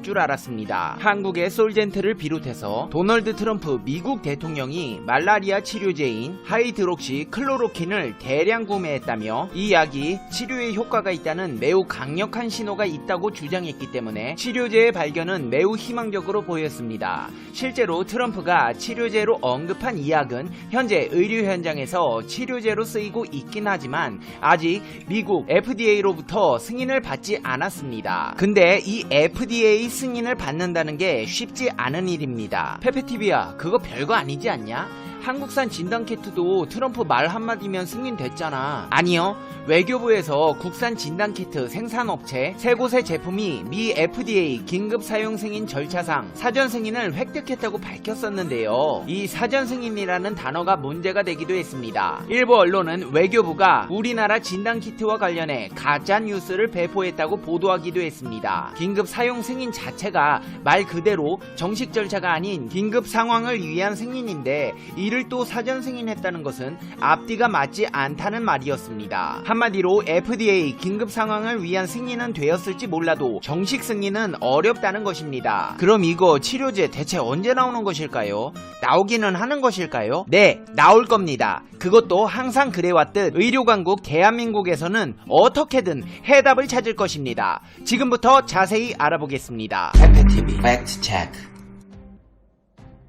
줄 알았습니다. 한국의 솔젠트를 비롯해서 도널드 트럼프 미국 대통령이 말라리아 치료제인 하이드록시 클로로킨을 대량 구매했다며 이 약이 치료에 효과가 있다는 매우 강력한 신호가 있다고 주장했기 때문에 치료제의 발견은 매우 희망적으로 보였습니다. 실제로 트럼프가 치료제로 언급한 이 약은 현재 의료 현장에서 치료제로 쓰이고 있긴 하지만 아직 미국 FDA로부터 승인을 받지 않았습니다. 근데 이 FDA 승인을 받는다는 게 쉽지 않은 일입니다. 페페티비야, 그거 별거 아니지 않냐? 한국산 진단키트도 트럼프 말 한마디면 승인됐잖아. 아니요. 외교부에서 국산 진단키트 생산업체 3곳의 제품이 미 FDA 긴급 사용 승인 절차상 사전 승인을 획득했다고 밝혔었는데요. 이 사전 승인이라는 단어가 문제가 되기도 했습니다. 일부 언론은 외교부가 우리나라 진단키트와 관련해 가짜 뉴스를 배포했다고 보도하기도 했습니다. 긴급 사용 승인 자체가 말 그대로 정식 절차가 아닌 긴급 상황을 위한 승인인데 이를 또 사전 승인했다는 것은 앞뒤가 맞지 않다는 말이었습니다. 한마디로 FDA 긴급 상황을 위한 승인은 되었을지 몰라도 정식 승인은 어렵다는 것입니다. 그럼 이거 치료제 대체 언제 나오는 것일까요? 나오기는 하는 것일까요? 네, 나올 겁니다. 그것도 항상 그래왔듯 의료강국 대한민국에서는 어떻게든 해답을 찾을 것입니다. 지금부터 자세히 알아보겠습니다. 페페TV 팩트 체크.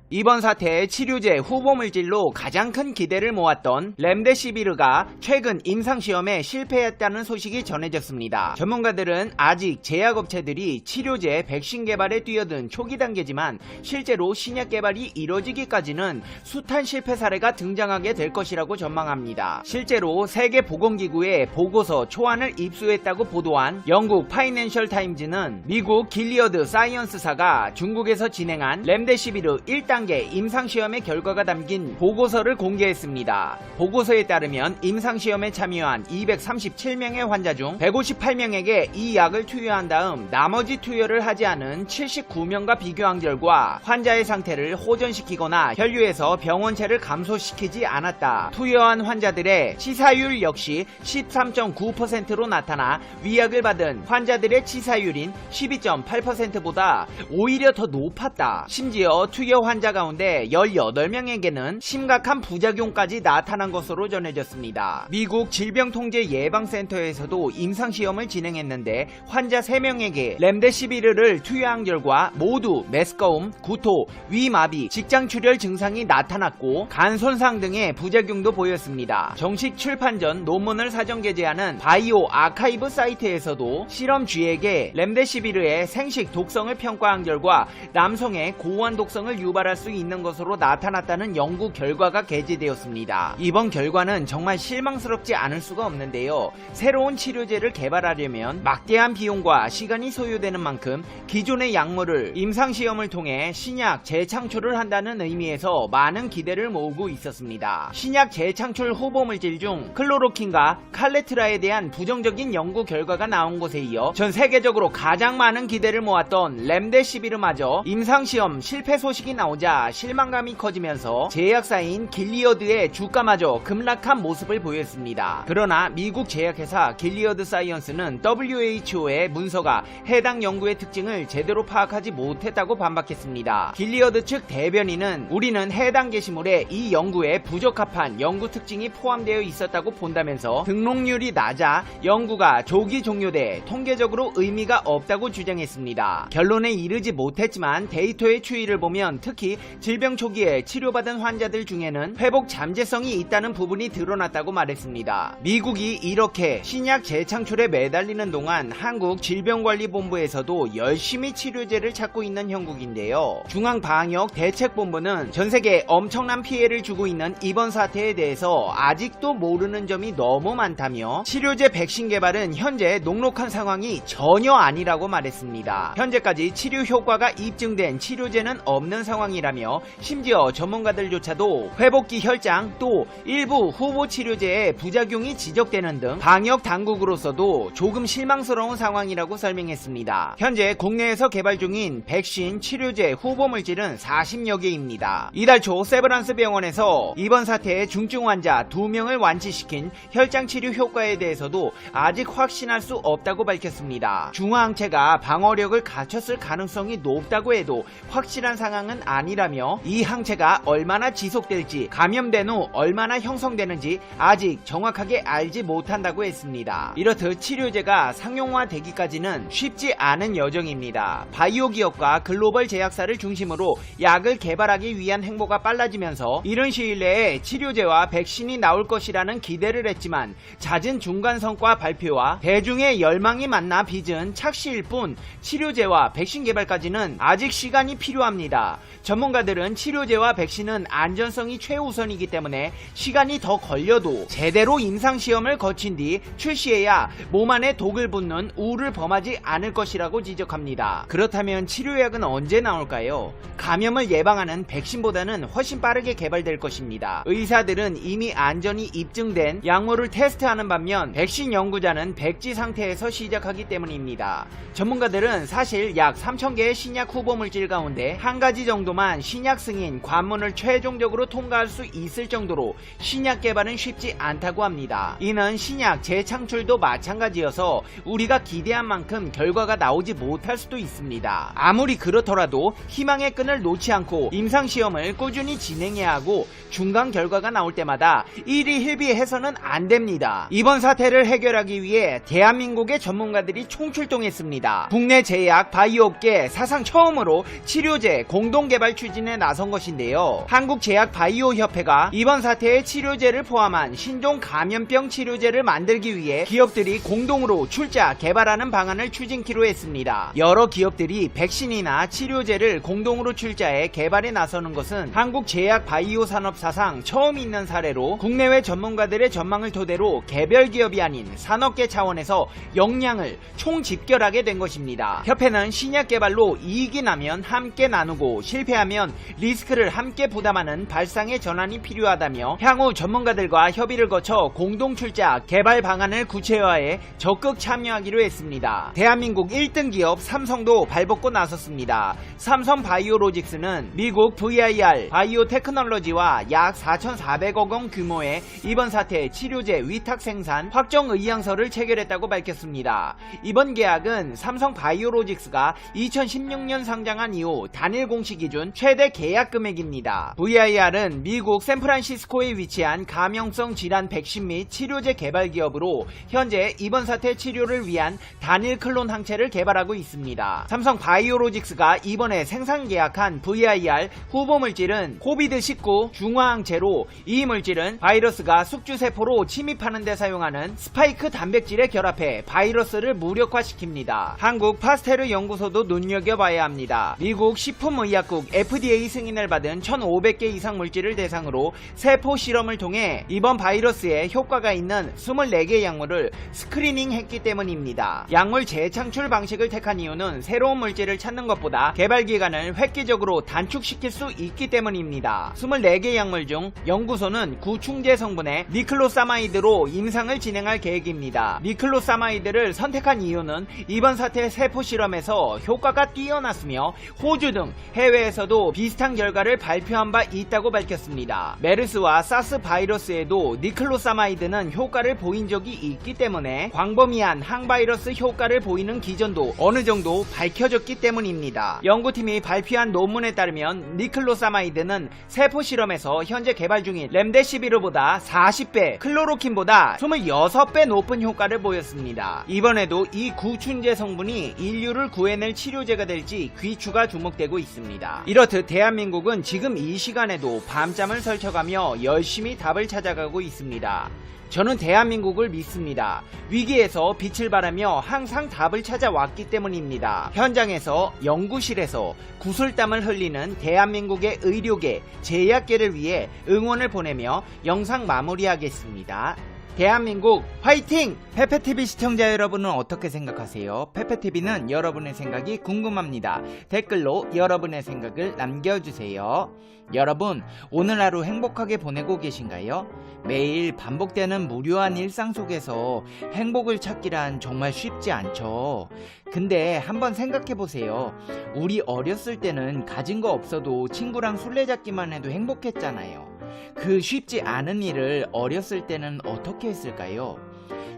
이번 사태의 치료제 후보물질로 가장 큰 기대를 모았던 렘데시비르가 최근 임상시험에 실패했다는 소식이 전해졌습니다. 전문가들은 아직 제약업체들이 치료제 백신 개발에 뛰어든 초기 단계지만 실제로 신약 개발이 이뤄지기까지는 숱한 실패 사례가 등장하게 될 것이라고 전망합니다. 실제로 세계보건기구에 보고서 초안을 입수했다고 보도한 영국 파이낸셜 타임즈는 미국 길리어드 사이언스사가 중국에서 진행한 렘데시비르 1단계 임상시험의 결과가 담긴 보고서를 공개했습니다. 보고서에 따르면 임상시험에 참여한 237명의 환자 중 158명에게 이 약을 투여한 다음 나머지 투여를 하지 않은 79명과 비교한 결과 환자의 상태를 호전시키거나 혈류에서 병원체를 감소시키지 않았다. 투여한 환자들의 치사율 역시 13.9%로 나타나 위약을 받은 환자들의 치사율인 12.8%보다 오히려 더 높았다. 심지어 투여 환자 가운데 18명에게는 심각한 부작용까지 나타난 것으로 전해졌습니다. 미국 질병통제예방센터에서도 임상시험을 진행했는데 환자 3명에게 렘데시비르를 투여한 결과 모두 메스꺼움, 구토, 위마비, 직장출혈 증상이 나타났고 간 손상 등의 부작용도 보였습니다. 정식 출판 전 논문을 사전 게재하는 바이오 아카이브 사이트에서도 실험쥐에게 렘데시비르의 생식 독성을 평가한 결과 남성의 고환 독성을 유발할 수 있는 것으로 나타났다는 연구 결과가 게재되었습니다. 이번 결과는 정말 실망스럽지 않을 수가 없는데요. 새로운 치료제를 개발하려면 막대한 비용과 시간이 소요되는 만큼 기존의 약물을 임상시험을 통해 신약 재창출을 한다는 의미에서 많은 기대를 모으고 있었습니다. 신약 재창출 후보물질 중 클로로킨과 칼레트라에 대한 부정적인 연구 결과가 나온 것에 이어 전 세계적으로 가장 많은 기대를 모았던 렘데시비르마저 임상시험 실패 소식이 나오자 실망감이 커지면서 제약사인 길리어드의 주가마저 급락한 모습을 보였습니다. 그러나 미국 제약회사 길리어드 사이언스는 WHO의 문서가 해당 연구의 특징을 제대로 파악하지 못했다고 반박했습니다. 길리어드 측 대변인은 우리는 해당 게시물에 이 연구에 부적합한 연구 특징이 포함되어 있었다고 본다면서 등록률이 낮아 연구가 조기 종료돼 통계적으로 의미가 없다고 주장했습니다. 결론에 이르지 못했지만 데이터의 추이를 보면 특히 질병 초기에 치료받은 환자들 중에는 회복 잠재성이 있다는 부분이 드러났다고 말했습니다. 미국이 이렇게 신약 재창출에 매달리는 동안 한국 질병관리본부에서도 열심히 치료제를 찾고 있는 형국인데요. 중앙방역대책본부는 전세계에 엄청난 피해를 주고 있는 이번 사태에 대해서 아직도 모르는 점이 너무 많다며 치료제 백신 개발은 현재 녹록한 상황이 전혀 아니라고 말했습니다. 현재까지 치료 효과가 입증된 치료제는 없는 상황이라 아니라며 심지어 전문가들조차도 회복기 혈장 또 일부 후보 치료제의 부작용이 지적되는 등 방역 당국으로서도 조금 실망스러운 상황이라고 설명했습니다. 현재 국내에서 개발 중인 백신 치료제 후보 물질은 40여 개입니다. 이달 초 세브란스 병원에서 이번 사태의 중증 환자 2명을 완치시킨 혈장 치료 효과에 대해서도 아직 확신할 수 없다고 밝혔습니다. 중화항체가 방어력을 갖췄을 가능성이 높다고 해도 확실한 상황은 아니라며 이 항체가 얼마나 지속될지 감염된 후 얼마나 형성되는지 아직 정확하게 알지 못한다고 했습니다. 이렇듯 치료제가 상용화되기까지는 쉽지 않은 여정입니다. 바이오 기업과 글로벌 제약사를 중심으로 약을 개발하기 위한 행보가 빨라지면서 이른 시일 내에 치료제와 백신이 나올 것이라는 기대를 했지만 잦은 중간 성과 발표와 대중의 열망이 만나 빚은 착시일 뿐 치료제와 백신 개발까지는 아직 시간이 필요합니다. 전문가들은 치료제와 백신은 안전성이 최우선이기 때문에 시간이 더 걸려도 제대로 임상시험을 거친 뒤 출시해야 몸 안에 독을 붓는 우를 범하지 않을 것이라고 지적합니다. 그렇다면 치료약은 언제 나올까요? 감염을 예방하는 백신보다는 훨씬 빠르게 개발될 것입니다. 의사들은 이미 안전이 입증된 약물을 테스트하는 반면 백신 연구자는 백지 상태에서 시작하기 때문입니다. 전문가들은 사실 약 3,000개의 신약 후보 물질 가운데 한 가지 정도만 신약 승인 관문을 최종적으로 통과할 수 있을 정도로 신약 개발은 쉽지 않다고 합니다. 이는 신약 재창출도 마찬가지여서 우리가 기대한 만큼 결과가 나오지 못할 수도 있습니다. 아무리 그렇더라도 희망의 끈을 놓지 않고 임상시험을 꾸준히 진행해야 하고 중간 결과가 나올 때마다 일희일비해서는 안 됩니다. 이번 사태를 해결하기 위해 대한민국의 전문가들이 총출동했습니다. 국내 제약 바이오업계 사상 처음으로 치료제 공동개발 추진에 나선 것인데요. 한국제약바이오협회가 이번 사태의 치료제를 포함한 신종 감염병 치료제를 만들기 위해 기업들이 공동으로 출자 개발하는 방안을 추진키로 했습니다. 여러 기업들이 백신이나 치료제를 공동으로 출자해 개발에 나서는 것은 한국제약바이오 산업 사상 처음 있는 사례로 국내외 전문가들의 전망을 토대로 개별 기업이 아닌 산업계 차원에서 역량을 총집결하게 된 것입니다. 협회는 신약 개발로 이익이 나면 함께 나누고 실패하면 리스크를 함께 부담하는 발상의 전환이 필요하다며 향후 전문가들과 협의를 거쳐 공동 출자 개발 방안을 구체화해 적극 참여하기로 했습니다. 대한민국 1등 기업 삼성도 발벗고 나섰습니다. 삼성 바이오로직스는 미국 VIR 바이오테크놀로지와 약 4,400억 원 규모의 이번 사태 치료제 위탁 생산 확정 의향서를 체결했다고 밝혔습니다. 이번 계약은 삼성 바이오로직스가 2016년 상장한 이후 단일 공시 기준 최대 계약 금액입니다. VIR은 미국 샌프란시스코에 위치한 감염성 질환 백신 및 치료제 개발 기업으로 현재 이번 사태 치료를 위한 단일 클론 항체를 개발하고 있습니다. 삼성 바이오로직스가 이번에 생산 계약한 VIR 후보 물질은 코비드19 중화항체로 이 물질은 바이러스가 숙주세포로 침입하는 데 사용하는 스파이크 단백질에 결합해 바이러스를 무력화시킵니다. 한국 파스테르 연구소도 눈여겨봐야 합니다. 미국 식품의약국 FDA 승인을 받은 1,500개 이상 물질을 대상으로 세포 실험을 통해 이번 바이러스에 효과가 있는 24개 약물을 스크리닝했기 때문입니다. 약물 재창출 방식을 택한 이유는 새로운 물질을 찾는 것보다 개발 기간을 획기적으로 단축시킬 수 있기 때문입니다. 24개 약물 중 연구소는 구충제 성분의 니클로사마이드로 임상을 진행할 계획입니다. 니클로사마이드를 선택한 이유는 이번 사태 세포 실험에서 효과가 뛰어났으며 호주 등 해외에서도 비슷한 결과를 발표한 바 있다고 밝혔습니다. 메르스와 사스 바이러스에도 니클로사마이드는 효과를 보인 적이 있기 때문에 광범위한 항바이러스 효과를 보이는 기전도 어느 정도 밝혀졌기 때문입니다. 연구팀이 발표한 논문에 따르면 니클로사마이드는 세포 실험에서 현재 개발 중인 렘데시비르보다 40배, 클로로킨보다 26배 높은 효과를 보였습니다. 이번에도 이 구충제 성분이 인류를 구해낼 치료제가 될지 귀추가 주목되고 있습니다. 이렇듯 대한민국은 지금 이 시간에도 밤잠을 설쳐가며 열심히 답을 찾아가고 있습니다. 저는 대한민국을 믿습니다. 위기에서 빛을 발하며 항상 답을 찾아왔기 때문입니다. 현장에서, 연구실에서 구슬땀을 흘리는 대한민국의 의료계, 제약계를 위해 응원을 보내며 영상 마무리하겠습니다. 대한민국 화이팅! 페페TV 시청자 여러분은 어떻게 생각하세요? 페페TV는 여러분의 생각이 궁금합니다. 댓글로 여러분의 생각을 남겨주세요. 여러분, 오늘 하루 행복하게 보내고 계신가요? 매일 반복되는 무료한 일상 속에서 행복을 찾기란 정말 쉽지 않죠. 근데 한번 생각해보세요. 우리 어렸을 때는 가진 거 없어도 친구랑 술래잡기만 해도 행복했잖아요. 그 쉽지 않은 일을 어렸을 때는 어떻게 했을까요?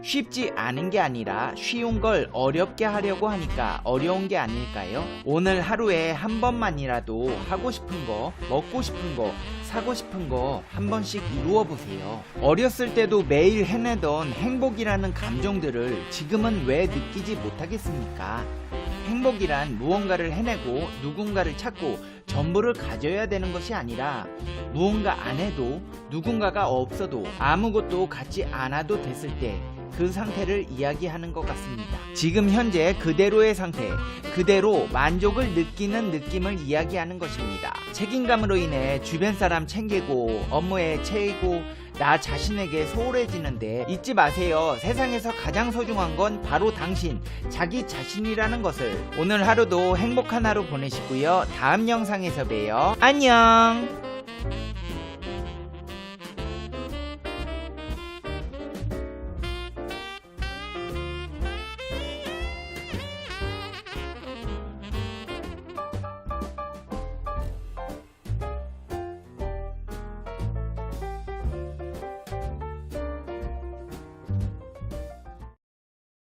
쉽지 않은 게 아니라 쉬운 걸 어렵게 하려고 하니까 어려운 게 아닐까요? 오늘 하루에 한 번만이라도 하고 싶은 거, 먹고 싶은 거, 사고 싶은 거 한 번씩 이루어 보세요. 어렸을 때도 매일 해내던 행복이라는 감정들을 지금은 왜 느끼지 못하겠습니까? 행복이란 무언가를 해내고 누군가를 찾고 전부를 가져야 되는 것이 아니라 무언가 안 해도 누군가가 없어도 아무것도 갖지 않아도 됐을 때 그 상태를 이야기하는 것 같습니다. 지금 현재 그대로의 상태, 그대로 만족을 느끼는 느낌을 이야기하는 것입니다. 책임감으로 인해 주변 사람 챙기고 업무에 채이고 나 자신에게 소홀해지는데 잊지 마세요. 세상에서 가장 소중한 건 바로 당신, 자기 자신이라는 것을. 오늘 하루도 행복한 하루 보내시고요. 다음 영상에서 봬요. 안녕.